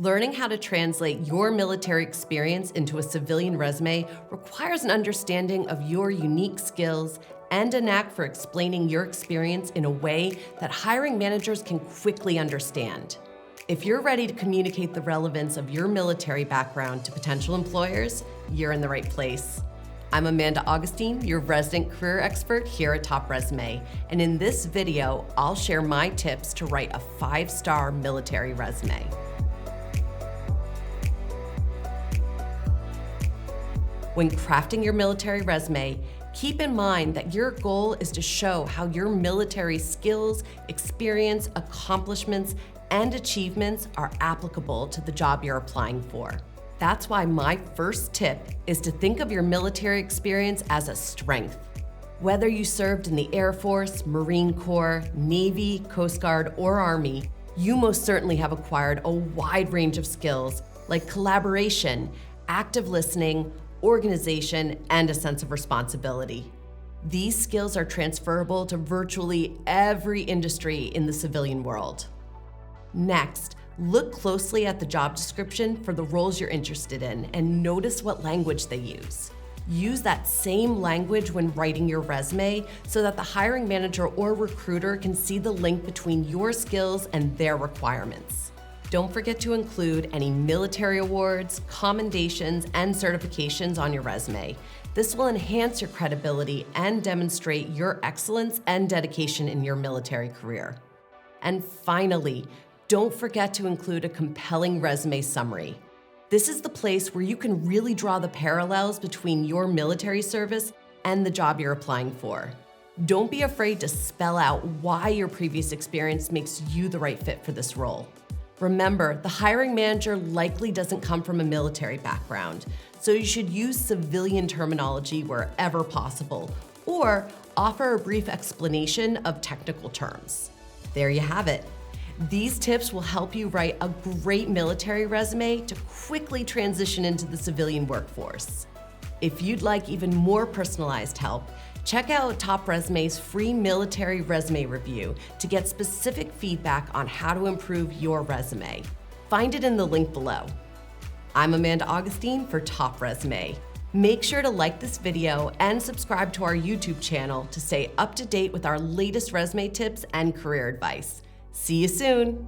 Learning how to translate your military experience into a civilian resume requires an understanding of your unique skills and a knack for explaining your experience in a way that hiring managers can quickly understand. If you're ready to communicate the relevance of your military background to potential employers, you're in the right place. I'm Amanda Augustine, your resident career expert here at TopResume, and in this video, I'll share my tips to write a 5-star military resume. When crafting your military resume, keep in mind that your goal is to show how your military skills, experience, accomplishments, and achievements are applicable to the job you're applying for. That's why my first tip is to think of your military experience as a strength. Whether you served in the Air Force, Marine Corps, Navy, Coast Guard, or Army, you most certainly have acquired a wide range of skills like collaboration, active listening, organization, and a sense of responsibility. These skills are transferable to virtually every industry in the civilian world. Next, look closely at the job description for the roles you're interested in and notice what language they use. Use that same language when writing your resume so that the hiring manager or recruiter can see the link between your skills and their requirements. Don't forget to include any military awards, commendations, and certifications on your resume. This will enhance your credibility and demonstrate your excellence and dedication in your military career. And finally, don't forget to include a compelling resume summary. This is the place where you can really draw the parallels between your military service and the job you're applying for. Don't be afraid to spell out why your previous experience makes you the right fit for this role. Remember, the hiring manager likely doesn't come from a military background, so you should use civilian terminology wherever possible, or offer a brief explanation of technical terms. There you have it. These tips will help you write a great military resume to quickly transition into the civilian workforce. If you'd like even more personalized help, check out TopResume's free military resume review to get specific feedback on how to improve your resume. Find it in the link below. I'm Amanda Augustine for TopResume. Make sure to like this video and subscribe to our YouTube channel to stay up to date with our latest resume tips and career advice. See you soon.